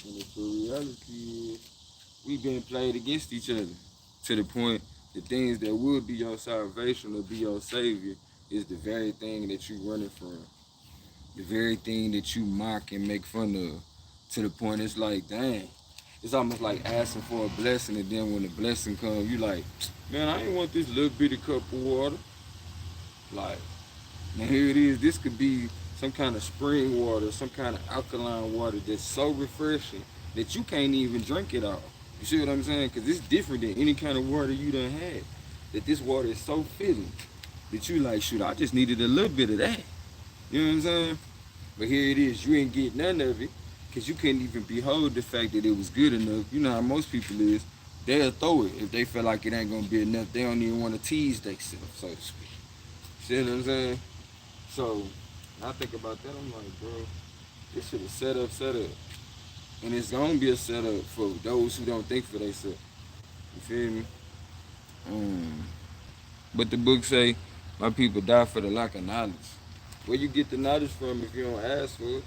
And the reality is, we've been played against each other to the point the things that would be your salvation or be your savior is the very thing that you running from, the very thing that you mock and make fun of. To the point it's like, dang, it's almost like asking for a blessing, and then when the blessing comes, you like, man, I ain't want this little bitty cup of water. Like, and here it is. This could be some kind of spring water, some kind of alkaline water that's so refreshing that you can't even drink it all. You see what I'm saying? Because it's different than any kind of water you done had. That this water is so filling that you like, shoot, I just needed a little bit of that. You know what I'm saying? But here it is. You ain't get none of it because you couldn't even behold the fact that it was good enough. You know how most people is. They'll throw it if they feel like it ain't going to be enough. They don't even want to tease themselves, so to speak. See what I'm saying? So when I think about that, I'm like, bro, this shit is set up. And it's gonna be a setup for those who don't think for themselves. You feel me? Um, but the book say, my people die for the lack of knowledge. Where you get the knowledge from if you don't ask for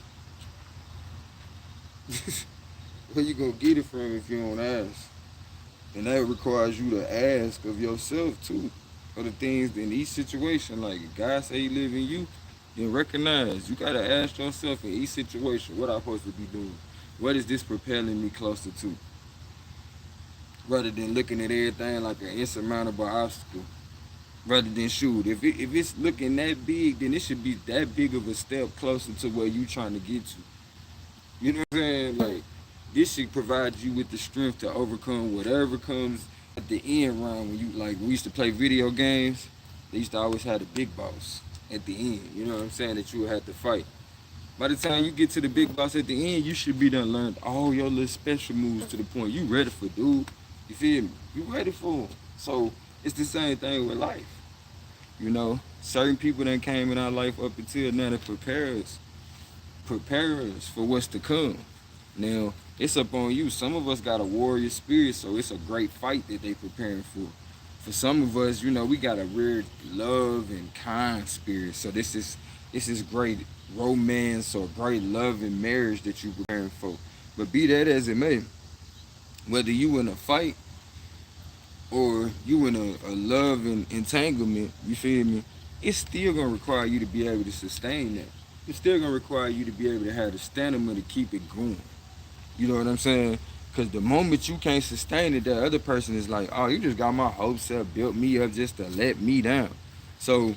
it? Where you gonna get it from if you don't ask? And that requires you to ask of yourself too. For the things in each situation, like if God say he live in you, then recognize you gotta ask yourself in each situation, what I'm supposed to be doing? What is this propelling me closer to? Rather than looking at everything like an insurmountable obstacle. Rather than shoot, if it's looking that big, then it should be that big of a step closer to where you trying to get to. You know what I'm saying? Like this should provide you with the strength to overcome whatever comes at the end round. When you like we used to play video games, they used to always have the big boss at the end. You know what I'm saying? That you would have to fight. By the time you get to the big boss at the end, you should be done learned all your little special moves to the point you ready for dude. You feel me? You ready for 'em. So it's the same thing with life. You know, certain people that came in our life up until now to prepare us for what's to come. Now it's up on you. Some of us got a warrior spirit, so it's a great fight that they preparing for. For some of us, you know, we got a weird love and kind spirit. So this is great romance or great love and marriage that you preparing for. But be that as it may, whether you in a fight or you in a love and entanglement, you feel me? It's still gonna require you to be able to sustain that. It's still gonna require you to be able to have the stamina to keep it going. You know what I'm saying? Because the moment you can't sustain it, the other person is like, oh, you just got my hopes up, built me up just to let me down. So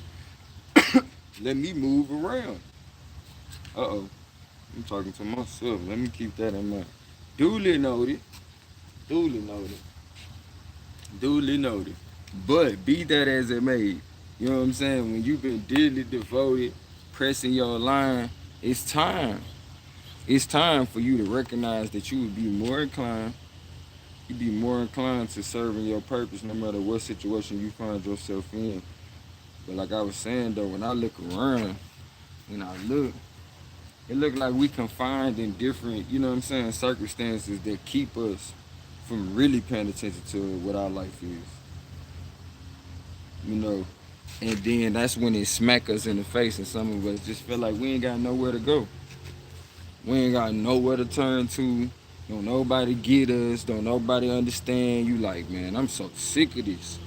let me move around. Uh-oh. I'm talking to myself. Let me keep that in mind. Duly noted. Duly noted. Duly noted. But be that as it may, you know what I'm saying? When you've been dearly devoted, pressing your line, it's time. It's time for you to recognize that you would be more inclined. You'd be more inclined to serving your purpose no matter what situation you find yourself in. But like I was saying though, when I look around, when I look, it look like we confined in different, you know what I'm saying, circumstances that keep us from really paying attention to what our life is. You know, and then that's when it smack us in the face, and some of us just feel like we ain't got nowhere to go. We ain't got nowhere to turn to. Don't nobody get us. Don't nobody understand. You like, man, I'm so sick of this.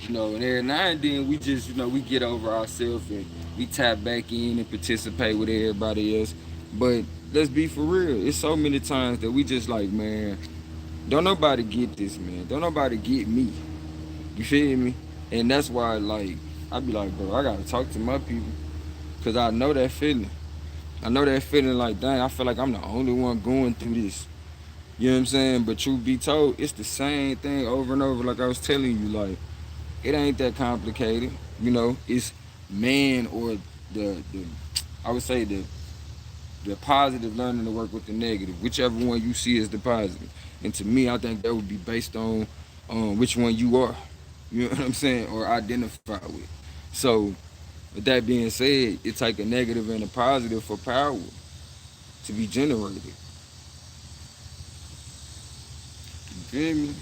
You know, and every now and then we just, we get over ourselves and we tap back in and participate with everybody else. But let's be for real. It's so many times that we just like, man, don't nobody get this, man. Don't nobody get me. You feel me? And that's why, like, I be like, bro, I gotta talk to my people, cause I know that feeling. I know that feeling like, dang, I feel like I'm the only one going through this. You know what I'm saying? But truth be told, it's the same thing over and over. Like I was telling you, like it ain't that complicated. You know, it's man or the I would say the positive learning to work with the negative, whichever one you see as the positive. And to me, I think that would be based on which one you are. You know what I'm saying, or identify with. So, with that being said, it take a negative and a positive for power to be generated. You feel me?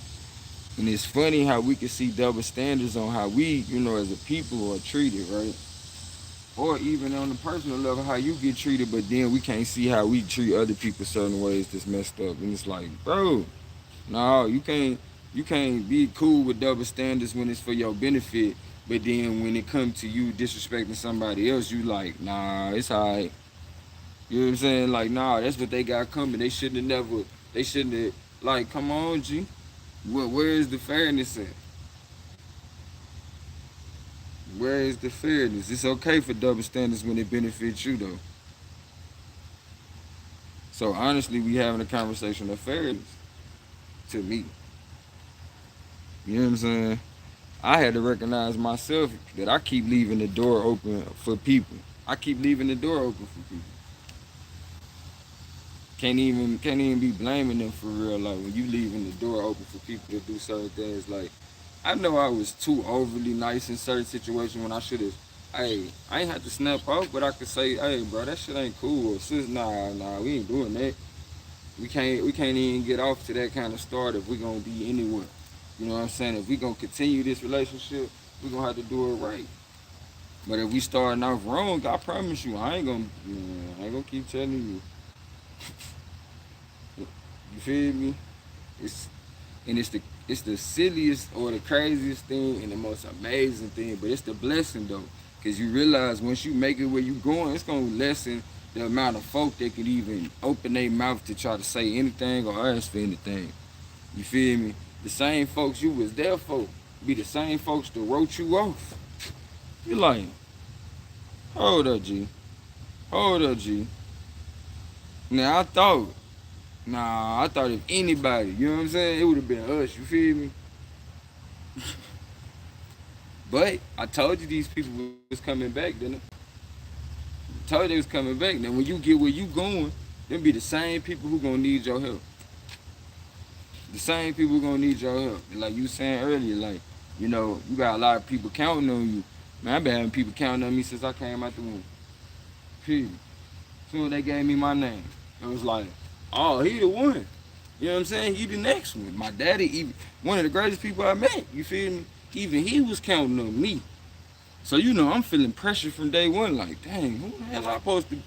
And it's funny how we can see double standards on how we, as a people are treated, right? or even on the personal level, how you get treated, but then we can't see how we treat other people certain ways that's messed up. And it's like, bro, no, you can't be cool with double standards when it's for your benefit, but then when it comes to you disrespecting somebody else, you like, nah, it's alright. You know what I'm saying? Like, nah, that's what they got coming. They shouldn't have, like, come on, G. Where is the fairness at? Where is the fairness? It's okay for double standards when it benefits you, though. So honestly, we having a conversation of fairness to me. You know what I'm saying? I had to recognize myself that I keep leaving the door open for people. I keep leaving the door open for people. Can't even be blaming them for real. Like when you leaving the door open for people to do certain things. Like I know I was too overly nice in certain situations when I should have. Hey, I ain't have to snap off, but I could say, hey, bro, that shit ain't cool. Or sis, nah, we ain't doing that. We can't even get off to that kind of start if we gonna be anywhere. You know what I'm saying? If we gonna continue this relationship, we gonna have to do it right. But if we starting off wrong, I promise you, I ain't gonna keep telling you. You feel me? It's it's the silliest or the craziest thing and the most amazing thing, but it's the blessing though, because you realize once you make it where you going, it's gonna lessen the amount of folk that could even open their mouth to try to say anything or ask for anything. You feel me? The same folks you was there for be the same folks that wrote you off. You like, hold up, G. Hold up, G. Now I thought if anybody, you know what I'm saying, it would have been us. You feel me? But I told you these people was coming back, didn't I? Told you they was coming back. Now when you get where you going, them be the same people who gonna need your help. The same people who gonna need your help. Like you saying earlier, like, you got a lot of people counting on you. Man, I've been having people counting on me since I came out the womb. Period. Soon as they gave me my name, it was like, oh, he the one. You know what I'm saying? He the next one. My daddy, even one of the greatest people I met. You feel me? Even he was counting on me. So I'm feeling pressure from day one. Like, dang, who the hell I supposed to? You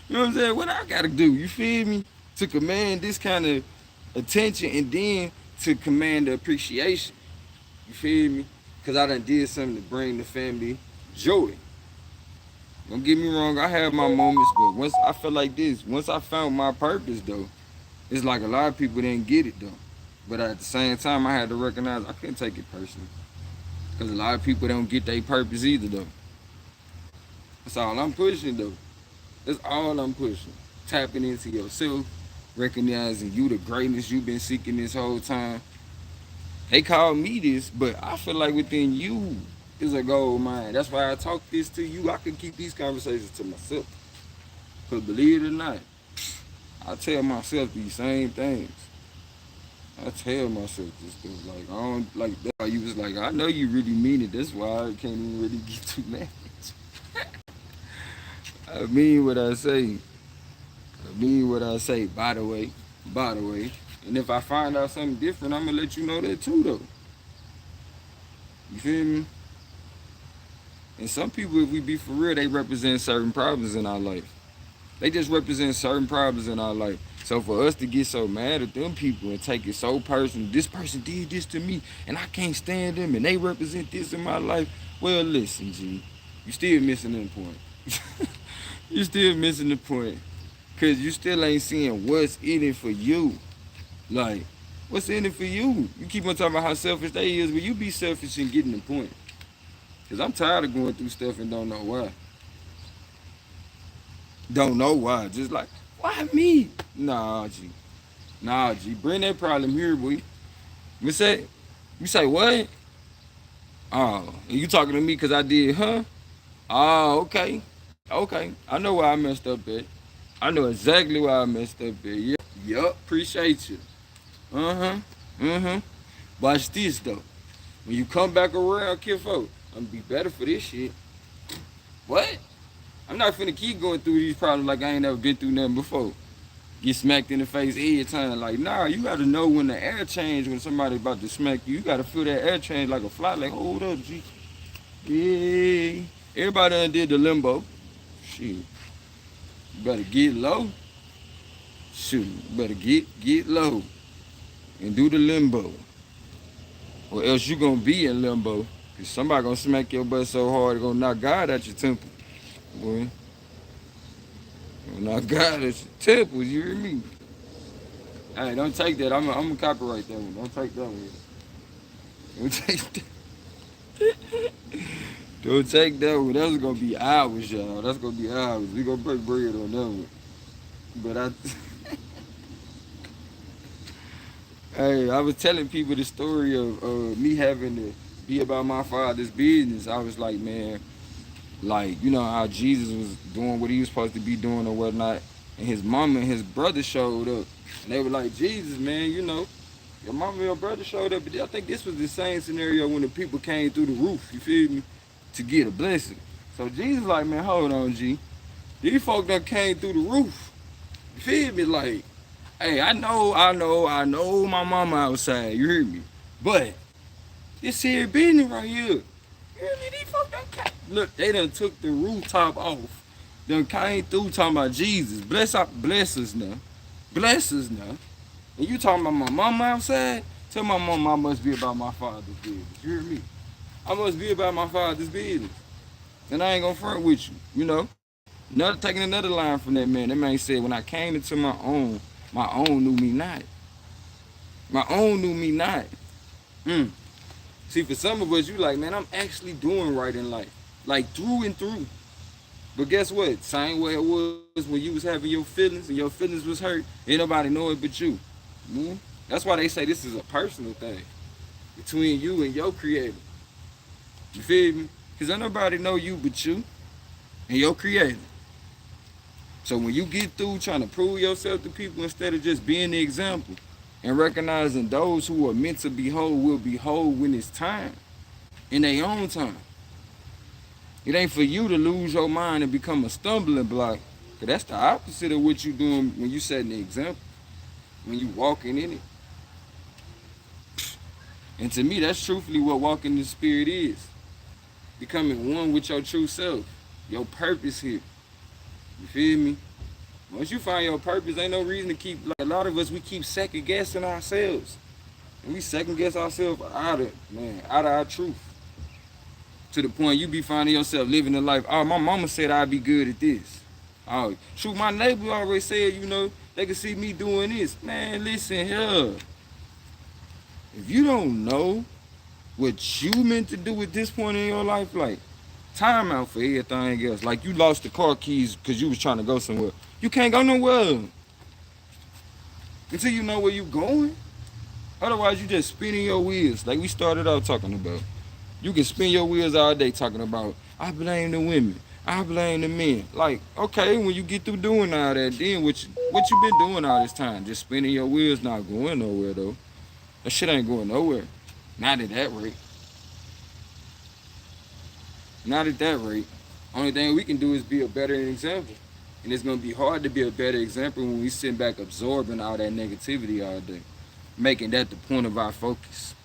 know what I'm saying? What I gotta do? You feel me? To command this kind of attention and then to command the appreciation. You feel me? Cause I done did something to bring the family joy. Don't get me wrong, I have my moments, but once I feel like this, once I found my purpose though, it's like a lot of people didn't get it though. But at the same time, I had to recognize I couldn't take it personally. Because a lot of people don't get their purpose either though. That's all I'm pushing though. That's all I'm pushing. Tapping into yourself, recognizing you the greatness you've been seeking this whole time. They call me this, but I feel like within you is a gold mine. That's why I talk this to you. I can keep these conversations to myself. Because believe it or not, I tell myself these same things. I tell myself this stuff. Like, I don't, like, that's why you was like, I know you really mean it. That's why I can't even really get too mad. I mean what I say. I mean what I say, by the way. By the way. And if I find out something different, I'm going to let you know that too, though. You feel me? And some people, if we be for real, they represent certain problems in our life. They just represent certain problems in our life. So for us to get so mad at them people and take it so personal, this person did this to me and I can't stand them and they represent this in my life. Well, listen, G, you still missing the point. You still missing the point. Because you still ain't seeing what's in it for you. Like, what's in it for you? You keep on talking about how selfish they is, but you be selfish in getting the point. Because I'm tired of going through stuff and don't know why. Don't know why. Just like, why me? Nah, G. Nah, G. Bring that problem here, boy. You say what? Oh, and you talking to me because I did, huh? Oh, okay. Okay. I know why I messed up at. I know exactly why I messed up at. Yup. Appreciate you. Uh-huh. Mm-hmm. Watch this, though. When you come back around, kid folk, I'm gonna be better for this shit. What? I'm not finna keep going through these problems like I ain't never been through nothing before. Get smacked in the face every time. Like, nah, you gotta know when the air change, when somebody about to smack you. You gotta feel that air change like a fly. Like, hold up, G. Yeah. Everybody done did the limbo. shit. You better get low. Shoot, you better get low and do the limbo. Or else you gonna be in limbo. Cause somebody gonna smack your butt so hard, it gonna knock God out your temple. Boy. Gonna knock God out your temple, you hear me? Hey, don't take that. I'm gonna copyright that one. Don't take that one. Don't take that. Don't take that one. That's gonna be hours, y'all. That's gonna be hours. We gonna break bread on that one. But hey, I was telling people the story of me having to be about my father's business. I was like, man, like, you know how Jesus was doing what he was supposed to be doing or whatnot, and his mama and his brother showed up, and they were like, Jesus, man, you know, your mama and your brother showed up, but I think this was the same scenario when the people came through the roof, you feel me, to get a blessing. So Jesus like, man, hold on, G. These folk that came through the roof, you feel me, like, hey, I know my mama outside, you hear me, but this here business right here, you hear me, these folk done came. Look, they done took the rooftop off, done came through talking about Jesus, bless us now, bless us now. And you talking about my mama outside? Tell my mama I must be about my father's business. You hear me? I must be about my father's business. And I ain't gonna front with you, you know? Taking another line from that man. That man said, when I came into my own knew me not. My own knew me not. See, for some of us, you like, man, I'm actually doing right in life. Like, through and through. But guess what? Same way it was when you was having your feelings and your feelings was hurt. Ain't nobody know it but you. That's why they say this is a personal thing between you and your creator. You feel me? Because ain't nobody know you but you and your creator. So when you get through trying to prove yourself to people instead of just being the example and recognizing those who are meant to be whole will be whole when it's time, in their own time. It ain't for you to lose your mind and become a stumbling block. Because that's the opposite of what you doing when you setting the example, when you walking in it. And to me, that's truthfully what walking in the spirit is. Becoming one with your true self, your purpose here. You feel me? Once you find your purpose, ain't no reason to keep, like a lot of us, we keep second guessing ourselves. And we second guess ourselves out of our truth. To the point you be finding yourself living a life, oh, my mama said I'd be good at this. Oh, shoot, my neighbor already said, you know, they can see me doing this. Man, listen here. If you don't know what you meant to do at this point in your life, like, time out for everything else. Like, you lost the car keys because you was trying to go somewhere. You can't go nowhere until you know where you going. Otherwise, you just spinning your wheels like we started out talking about. You can spin your wheels all day talking about, I blame the women, I blame the men. Like, okay, when you get through doing all that, then what you been doing all this time? Just spinning your wheels, not going nowhere, though. That shit ain't going nowhere. Not at that rate. Not at that rate. Only thing we can do is be a better example. And it's going to be hard to be a better example when we sit back absorbing all that negativity all day. Making that the point of our focus.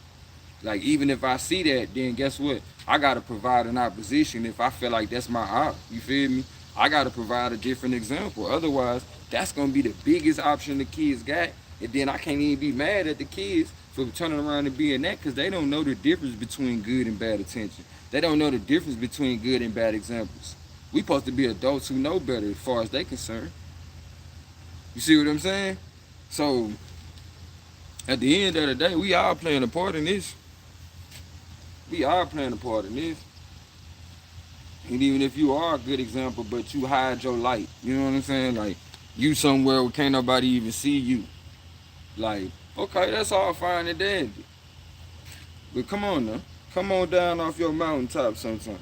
Like, even if I see that, then guess what? I got to provide an opposition if I feel like that's my op. You feel me? I got to provide a different example. Otherwise, that's going to be the biggest option the kids got. And then I can't even be mad at the kids for turning around and being that because they don't know the difference between good and bad attention. They don't know the difference between good and bad examples. We supposed to be adults who know better as far as they concerned. You see what I'm saying? So, at the end of the day, we all playing a part in this. We are playing a part in this. And even if you are a good example, but you hide your light, you know what I'm saying? Like, you somewhere where can't nobody even see you. Like, okay, that's all fine and dandy. But come on now. Come on down off your mountaintop sometime.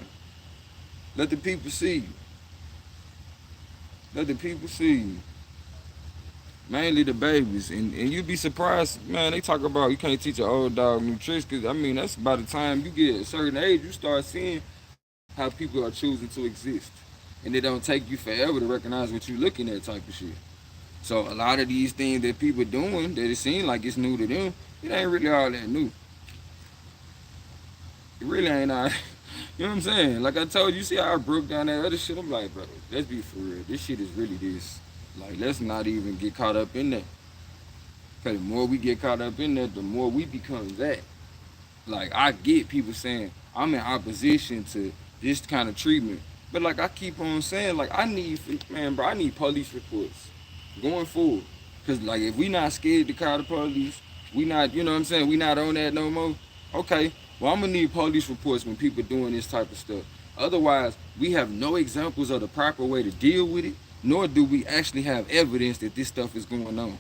Let the people see you. Let the people see you. Mainly the babies. And you'd be surprised, man, they talk about you can't teach an old dog new tricks. Because, I mean, that's by the time you get a certain age, you start seeing how people are choosing to exist. And it don't take you forever to recognize what you're looking at type of shit. So a lot of these things that people doing that it seems like it's new to them, it ain't really all that new. It really ain't all You know what I'm saying? Like I told you, see how I broke down that other shit? I'm like, bro, let's be for real. This shit is really this. Like, let's not even get caught up in that. Because the more we get caught up in that, the more we become that. Like, I get people saying, I'm in opposition to this kind of treatment. But, like, I keep on saying, like, man, bro, I need police reports going forward. Because, like, if we not scared to call the police, we not, you know what I'm saying, we not on that no more. Okay, well, I'm going to need police reports when people doing this type of stuff. Otherwise, we have no examples of the proper way to deal with it, nor do we actually have evidence that this stuff is going on.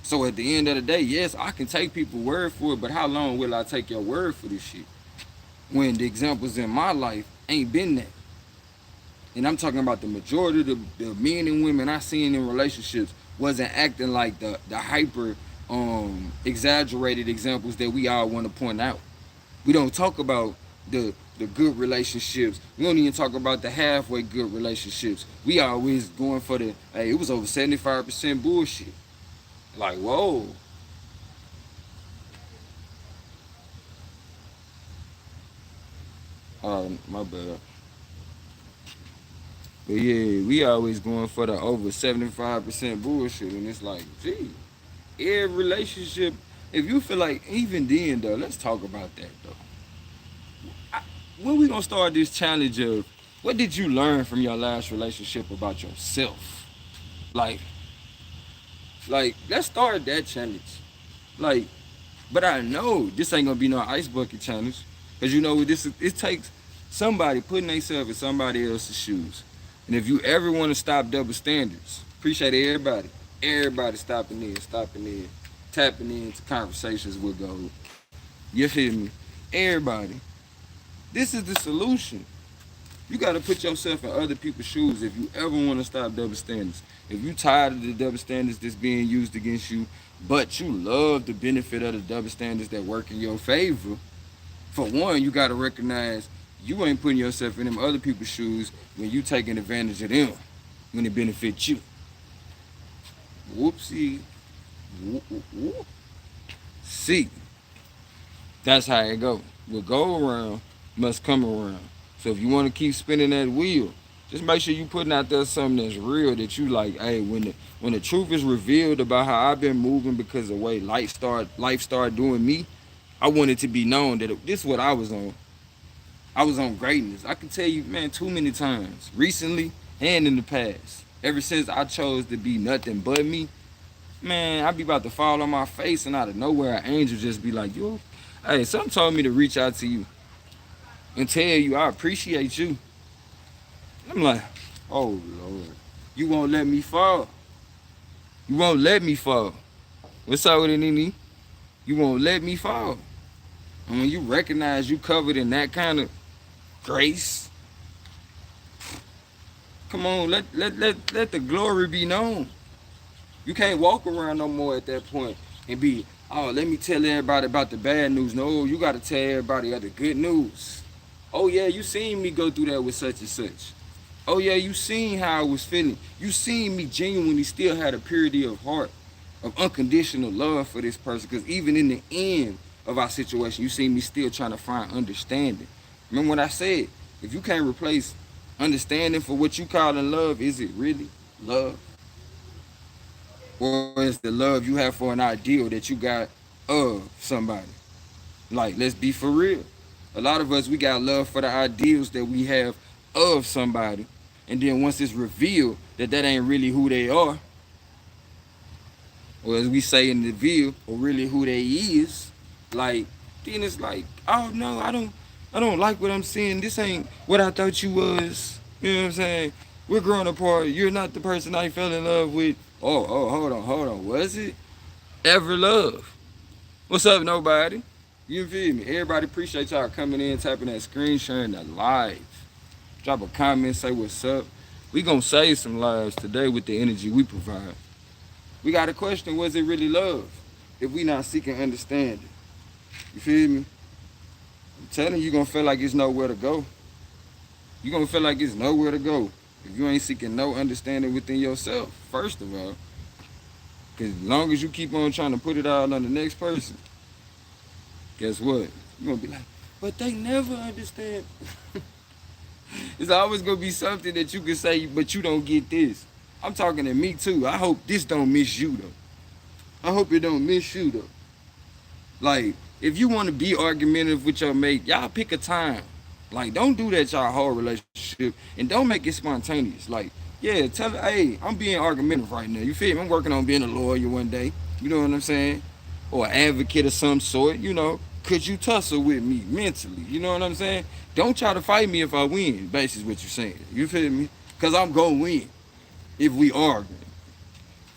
So at the end of the day, yes, I can take people's word for it, but how long will I take your word for this shit? When the examples in my life ain't been that. And I'm talking about the majority of the men and women I seen in relationships wasn't acting like the hyper exaggerated examples that we all want to point out. We don't talk about the good relationships. We don't even talk about the halfway good relationships. We always going for the, hey, it was over 75% bullshit. Like, whoa. My bad. But yeah, we always going for the over 75% bullshit. And it's like, gee, every relationship, if you feel like, even then though, let's talk about that though. When we gonna start this challenge of what did you learn from your last relationship about yourself? Like, let's start that challenge. Like, but I know this ain't gonna be no ice bucket challenge. Cause you know this it takes somebody putting themselves in somebody else's shoes. And if you ever want to stop double standards, appreciate everybody. Everybody stopping in, tapping into conversations with gold. You feel me? Everybody. This is the solution. You got to put yourself in other people's shoes if you ever want to stop double standards. If you tired of the double standards that's being used against you, but you love the benefit of the double standards that work in your favor, for one, you got to recognize you ain't putting yourself in them other people's shoes when you taking advantage of them when it benefits you. Whoopsie. Whoop, whoop, whoop. See, that's how it go. What go around must come around. So if you want to keep spinning that wheel, just make sure you putting out there something that's real that you like. Hey, when the truth is revealed about how I've been moving because of the way life started doing me, I want it to be known that this is what I was on. I was on greatness. I can tell you, man, too many times, recently and in the past. Ever since I chose to be nothing but me, man, I be about to fall on my face and out of nowhere, an angel just be like, yo, hey, something told me to reach out to you and tell you I appreciate you. I'm like, oh Lord, you won't let me fall. You won't let me fall. What's up with it, Nene? You won't let me fall. And when you recognize you covered in that kind of grace, come on, let the glory be known. You can't walk around no more at that point and be, oh, let me tell everybody about the bad news. No, you got to tell everybody about the good news. Oh, yeah, you seen me go through that with such and such. Oh, yeah, you seen how I was feeling. You seen me genuinely still had a purity of heart, of unconditional love for this person. Because even in the end of our situation, you seen me still trying to find understanding. Remember what I said? If you can't replace understanding for what you call in love, is it really love? Or is the love you have for an ideal that you got of somebody? Like, let's be for real. A lot of us, we got love for the ideals that we have of somebody. And then once it's revealed that that ain't really who they are, or as we say in the view, or really who they is, like, then it's like, oh no, I don't like what I'm seeing. This ain't what I thought you was. You know what I'm saying? We're growing apart. You're not the person I fell in love with. Oh, hold on. Was it ever love? What's up, nobody? You feel me? Everybody appreciate y'all coming in, tapping that screen, sharing the live. Drop a comment, say what's up. We gonna save some lives today with the energy we provide. We got a question, was it really love? If we not seeking understanding. You feel me? I'm telling you, gonna feel like it's nowhere to go. You gonna feel like it's nowhere to go if you ain't seeking no understanding within yourself, first of all. Because as long as you keep on trying to put it all on the next person, guess what? You're gonna be like, But they never understand. It's always gonna be something that you can say, but you don't get this. I'm talking to me too. I hope this don't miss you though. I hope it don't miss you though. Like, if you want to be argumentative with your mate, y'all pick a time. Like, don't do that y'all whole relationship, and don't make it spontaneous. Like, yeah, tell her, hey, I'm being argumentative right now. You feel me? I'm working on being a lawyer one day. You know what I'm saying? Or an advocate of some sort. You know, could you tussle with me mentally? You know what I'm saying? Don't try to fight me if I win. Basically, what you're saying. You feel me? Cause I'm gonna win if we argue.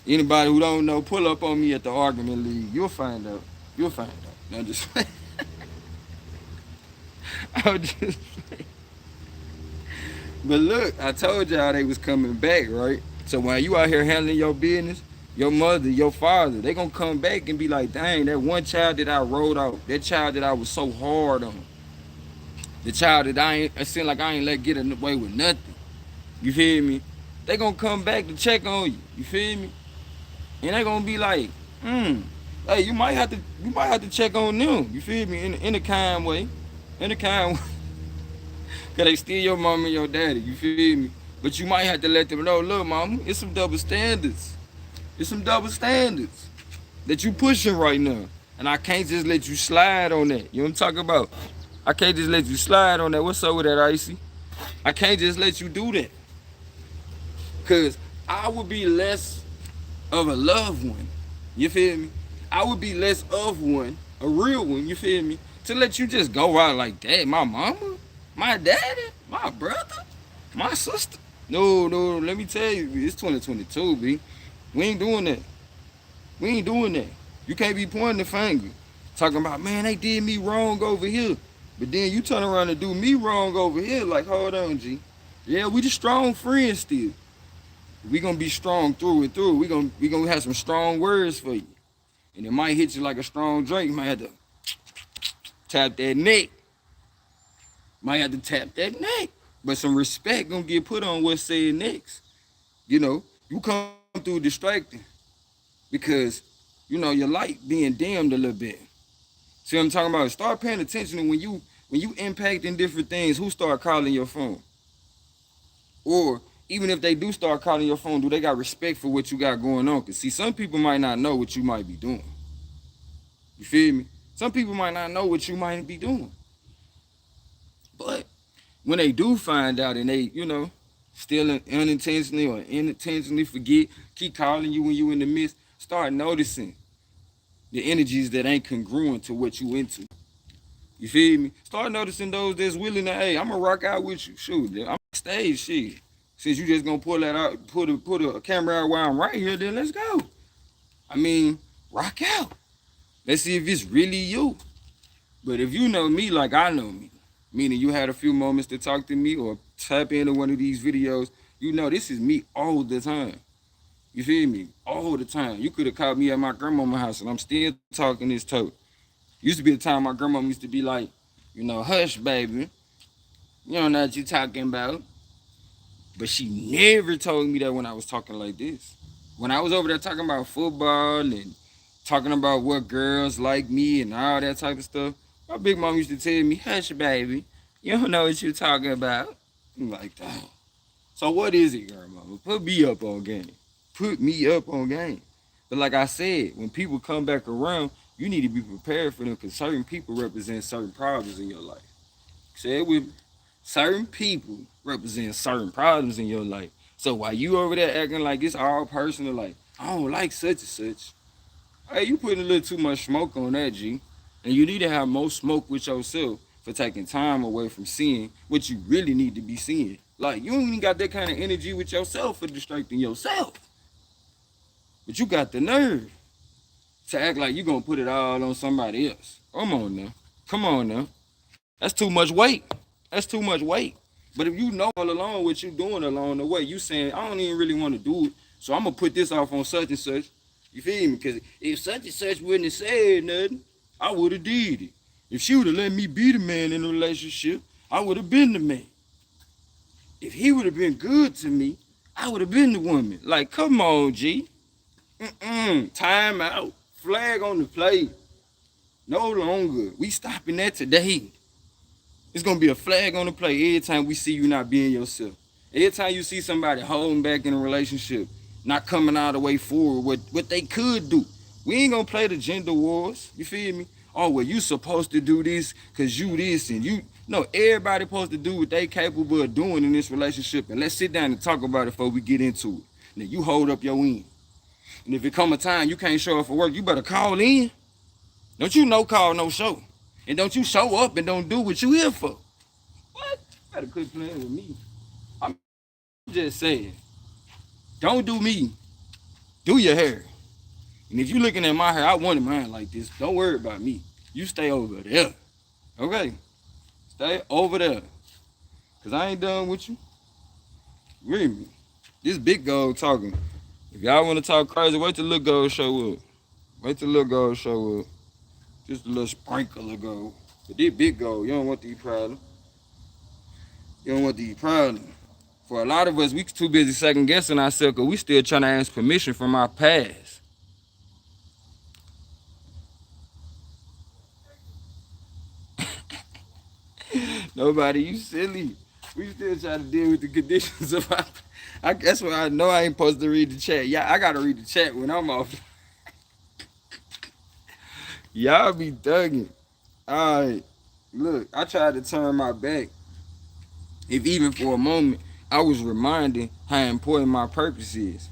Anybody who don't know, pull up on me at the argument league. You'll find out. You'll find out. No, just I'm just But look, I told y'all they was coming back, right? So when you out here handling your business, your mother, your father, they gonna come back and be like, dang, that one child that I wrote out, that child that I was so hard on, the child that it seemed like I ain't let get away with nothing. You feel me? They gonna come back to check on you. You feel me? And they gonna be like, hey, you might have to check on them. You feel me? In a kind way. In a kind way. Cause they still your mom and your daddy, you feel me? But you might have to let them know, look, mama, it's some double standards. It's some double standards that you pushing right now. And I can't just let you slide on that. You know what I'm talking about? I can't just let you slide on that. What's up with that, Icy? I can't just let you do that. Cause I would be less of a loved one. You feel me? I would be less of one, a real one, you feel me? To let you just go out like that. My mama, my daddy, my brother, my sister. No, let me tell you, it's 2022, B. We ain't doing that. We ain't doing that. You can't be pointing the finger. Talking about, man, they did me wrong over here. But then you turn around and do me wrong over here. Like, hold on, G. Yeah, we the strong friends still. We gonna be strong through and through. We gonna have some strong words for you. And it might hit you like a strong drink. You might have to tap that neck. Might have to tap that neck. But some respect gonna get put on what's said next. You know, you come through distracting because, you know, your light being dimmed a little bit. See what I'm talking about? Start paying attention to when you impacting different things, who start calling your phone? Or even if they do start calling your phone, do they got respect for what you got going on? Because see, some people might not know what you might be doing. You feel me? Some people might not know what you might be doing. But when they do find out and they, you know, still unintentionally or intentionally forget, keep calling you when you in the midst, start noticing the energies that ain't congruent to what you into. You feel me? Start noticing those that's willing to, hey, I'm gonna rock out with you. Shoot, I'm stage shit. Since you just gonna pull that out, put a camera out while I'm right here, then let's go. I mean, rock out. Let's see if it's really you. But if you know me like I know me, meaning you had a few moments to talk to me or tap into one of these videos, you know this is me all the time. You feel me? All the time. You could have caught me at my grandmama's house and I'm still talking this talk. Used to be a time my grandmama used to be like, you know, hush, baby. You don't know what you talking about. But she never told me that when I was talking like this. When I was over there talking about football and talking about what girls like me and all that type of stuff, my big mom used to tell me, hush, baby. You don't know what you're talking about. I'm like, dang. So what is it, girl, mama? Put me up on game. Put me up on game. But like I said, when people come back around, you need to be prepared for them because certain people represent certain problems in your life. Say it with me. Certain people represent certain problems in your life. So while you over there acting like it's all personal, like, I don't like such and such, hey, you putting a little too much smoke on that, G. And you need to have more smoke with yourself for taking time away from seeing what you really need to be seeing. Like, you ain't even got that kind of energy with yourself for distracting yourself. But you got the nerve to act like you're going to put it all on somebody else. Come on now. Come on now. That's too much weight. That's too much weight. But if you know all along what you're doing along the way, you saying, I don't even really want to do it, so I'm going to put this off on such and such. You feel me? Because if such and such wouldn't have said nothing, I would have did it. If she would have let me be the man in the relationship, I would have been the man. If he would have been good to me, I would have been the woman. Like, come on, G. Time out. Flag on the play. No longer. We stopping that today. It's gonna be a flag on the play every time we see you not being yourself. Every time you see somebody holding back in a relationship, not coming all the way forward, what they could do. We ain't gonna play the gender wars. You feel me? Oh, well, you supposed to do this because you this and you. No, everybody supposed to do what they capable of doing in this relationship. And let's sit down and talk about it before we get into it. Now, you hold up your end. And if it come a time you can't show up for work, you better call in. Don't you no call, no show. And don't you show up and don't do what you here for. What? You better quit playing with me. I'm just saying, don't do me. Do your hair. And if you looking at my hair, I wanted mine like this. Don't worry about me. You stay over there. Okay? Stay over there. Because I ain't done with you. Read me. This big gold talking. If y'all want to talk crazy, wait till Lil Gold show up. Wait till Lil Gold show up. Just a little sprinkle of gold. But this big gold, you don't want these problems. You don't want these problems. For a lot of us, we too busy second guessing ourselves because we still trying to ask permission from our past. Nobody, you silly. We still trying to deal with the conditions of our. I guess what I know I ain't supposed to read the chat. Yeah, I gotta read the chat when I'm off. Y'all be thugging. Alright. Look, I tried to turn my back. If even for a moment, I was reminded how important my purpose is.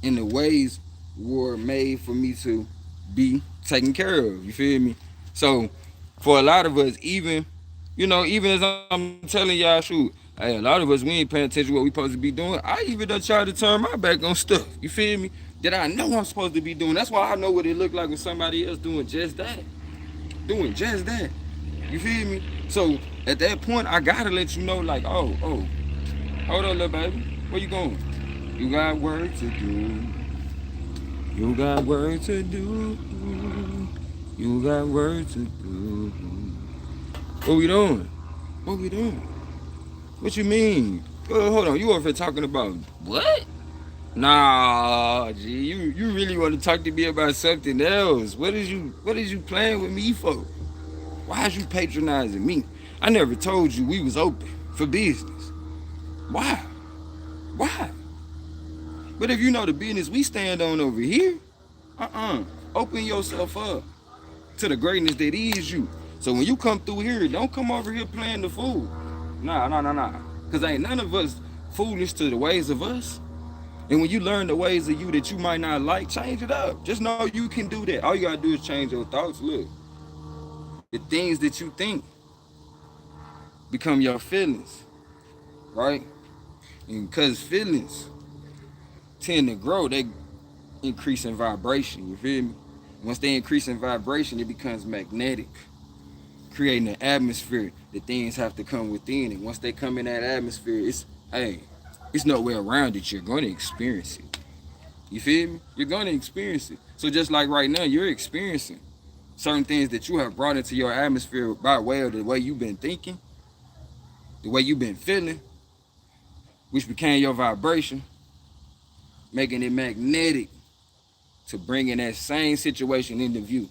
And the ways were made for me to be taken care of. You feel me? So for a lot of us, even as I'm telling y'all, shoot, hey, a lot of us, we ain't paying attention to what we supposed to be doing. I even done tried to turn my back on stuff. You feel me? That I know I'm supposed to be doing. That's why I know what it look like when somebody else doing just that. Doing just that. You feel me? So at that point, I gotta let you know, like, oh, hold on, little baby. Where you going? You got work to do. You got work to do. You got work to do. What we doing? What we doing? What you mean? Hold on, you over here talking about what? Nah, G, you really want to talk to me about something else? What is you playing with me for? Why is you patronizing me? I never told you we was open for business. Why? Why? But if you know the business we stand on over here, open yourself up to the greatness that is you. So when you come through here, don't come over here playing the fool. Nah. Because ain't none of us foolish to the ways of us. And when you learn the ways of you that you might not like, change it up. Just know you can do that. All you gotta do is change your thoughts. Look, the things that you think become your feelings, right? And because feelings tend to grow, they increase in vibration, you feel me? Once they increase in vibration, it becomes magnetic, creating an atmosphere that things have to come within. And once they come in that atmosphere, it's no way around it. You're going to experience it. You feel me? You're going to experience it. So just like right now, you're experiencing certain things that you have brought into your atmosphere by way of the way you've been thinking, the way you've been feeling, which became your vibration, making it magnetic to bringing that same situation into view.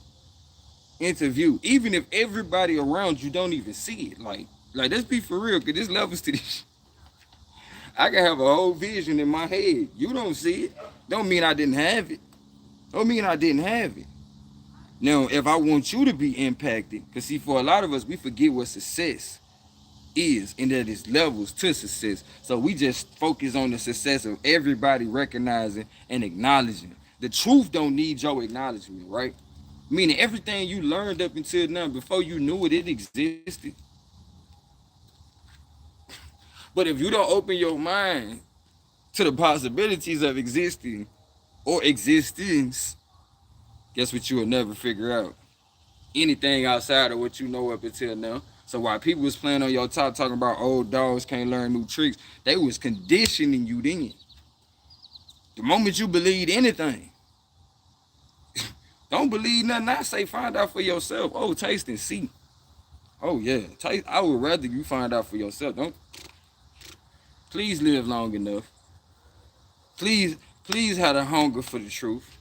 Even if everybody around you don't even see it. Like let's be for real, because there's levels to this. I can have a whole vision in my head. You don't see it. Don't mean I didn't have it. Don't mean I didn't have it. Now, if I want you to be impacted, because see, for a lot of us, we forget what success is, and that it's levels to success. So we just focus on the success of everybody recognizing and acknowledging. The truth don't need your acknowledgement, right? Meaning everything you learned up until now, before you knew it existed. But if you don't open your mind to the possibilities of existing or existence, guess what you will never figure out? Anything outside of what you know up until now. So while people was playing on your top talking about old dogs can't learn new tricks, they was conditioning you then. The moment you believed anything, don't believe nothing I say, find out for yourself. Oh, taste and see. Oh yeah, taste. I would rather you find out for yourself. Please live long enough. Please have a hunger for the truth.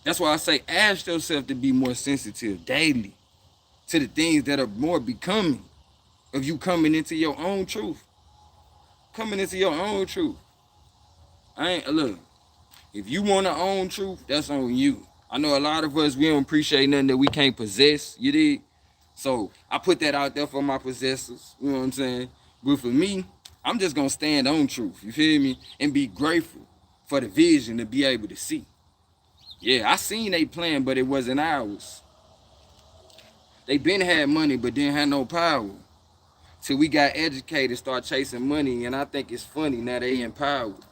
That's why I say ask yourself to be more sensitive daily to the things that are more becoming. of you coming into your own truth. Coming into your own truth. I ain't look. If you want to own truth, that's on you. I know a lot of us we don't appreciate nothing that we can't possess. You did. So I put that out there for my possessors. You know what I'm saying? But for me, I'm just gonna stand on truth. You feel me? And be grateful for the vision to be able to see. Yeah, I seen they plan, but it wasn't ours. They been had money, but didn't have no power. Till we got educated, start chasing money, and I think it's funny now they empowered.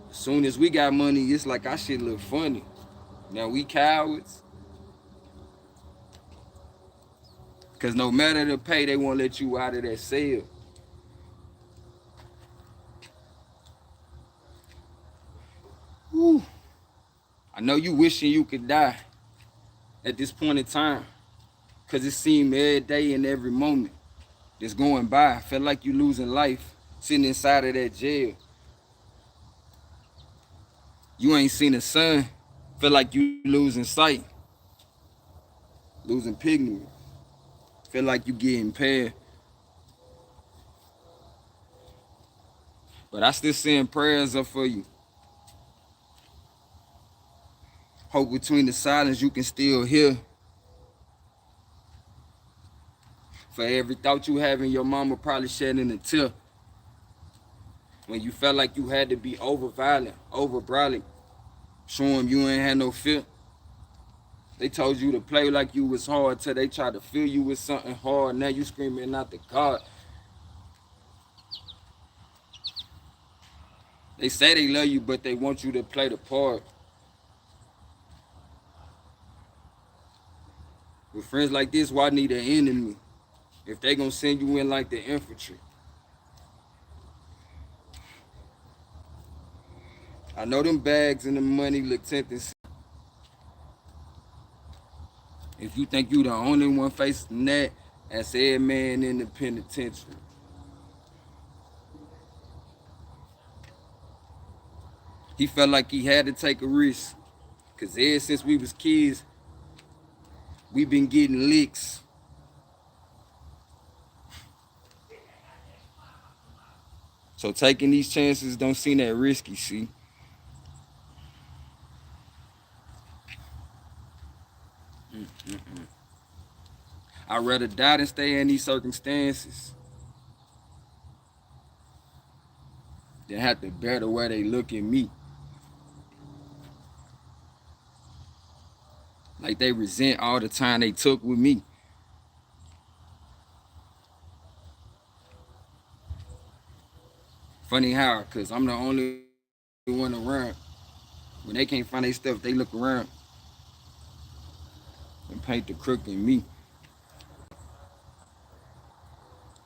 As soon as we got money, it's like our shit look funny. Now we cowards. Cause no matter the pay, they won't let you out of that cell. Whew. I know you wishing you could die at this point in time. Cause it seemed every day and every moment that's going by. Felt like you losing life sitting inside of that jail. You ain't seen the sun. Feel like you losing sight, losing pigment. Feel like you getting impaired. But I still send prayers up for you. Hope between the silence you can still hear. For every thought you have in your mama probably shedding a tear. When you felt like you had to be over violent, over brolic, show them you ain't had no fear. They told you to play like you was hard till they tried to fill you with something hard. Now you screaming out the God. They say they love you, but they want you to play the part. With friends like this, why need an enemy? If they gonna send you in like the infantry. I know them bags and the money look tempting. If you think you the only one facing that, that's every man in the penitentiary. He felt like he had to take a risk. Cause ever since we was kids, we been getting licks. So taking these chances don't seem that risky, see? I'd rather die than stay in these circumstances than have to bear the way they look at me. Like they resent all the time they took with me. Funny how, cause I'm the only one around. When they can't find their stuff, they look around and paint the crook in me.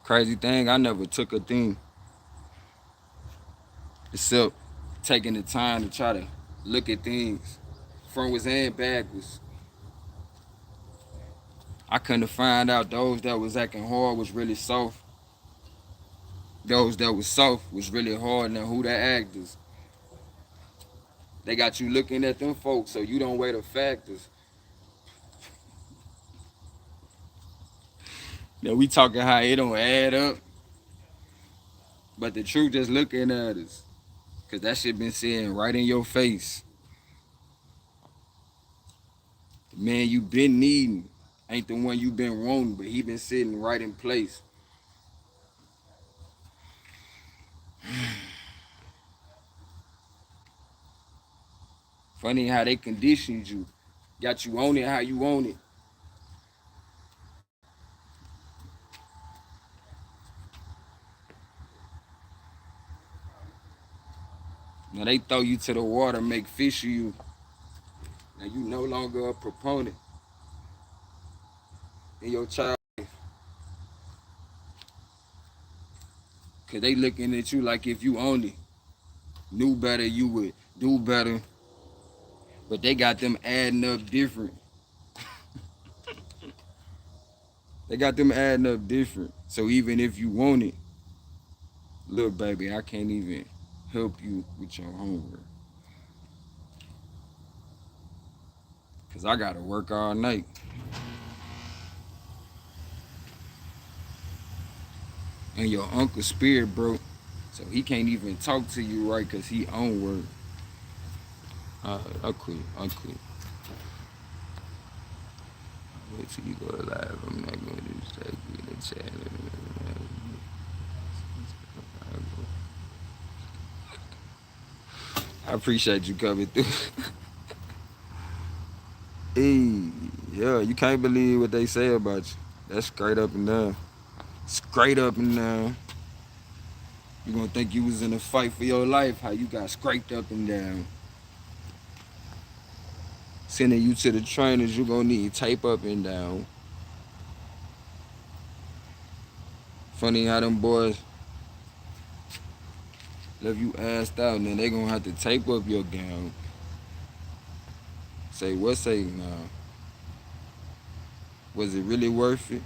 Crazy thing, I never took a thing except taking the time to try to look at things frontwards and backwards. I couldn't find out those that was acting hard was really soft. Those that was soft was really hard. Now who the actors? They got you looking at them folks so you don't weigh the factors. Now we talking how it don't add up. But the truth just looking at us. Cause that shit been sitting right in your face. The man you been needing ain't the one you been wanting, but he been sitting right in place. Funny how they conditioned you. Got you on it how you want it. Now they throw you to the water, make fish of you. Now you no longer a proponent in your child. Cause they looking at you like if you only knew better, you would do better. But they got them adding up different. They got them adding up different. So even if you want it, look, baby, I can't even help you with your homework. Cause I gotta work all night. And your uncle spirit broke. So he can't even talk to you right cause he on work. I'll quit. I'll quit. Wait till you go live. I'm not going to distract you in the chat. I appreciate you coming through. Hey, yeah, you can't believe what they say about you. That's straight up and down. Straight up and down. You gonna think you was in a fight for your life, how you got scraped up and down. Sending you to the trainers, you gonna need tape up and down. Funny how them boys left you assed out and then they gonna have to tape up your gown. Say what say now? Was it really worth it?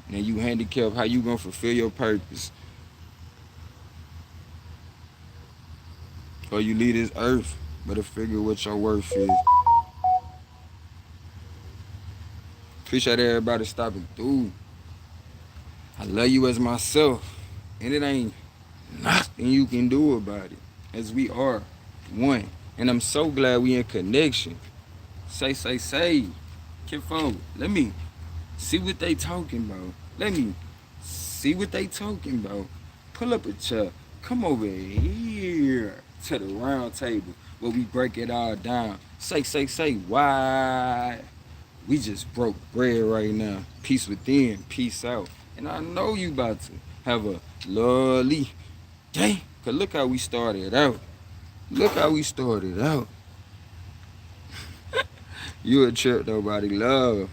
Now you handicapped, how you gonna fulfill your purpose? Or you leave this earth, better figure what your worth is. Appreciate everybody stopping through. I love you as myself, and it ain't nothing you can do about it, as we are one. And I'm so glad we in connection. Say. Kinfolk, let me see what they talking about. Let me see what they talking about. Pull up a chair. Come over here to the round table where we break it all down. Say why? We just broke bread right now. Peace within, peace out. And I know you about to have a lovely day. Cause look how we started out. Look how we started out. You a trip nobody love.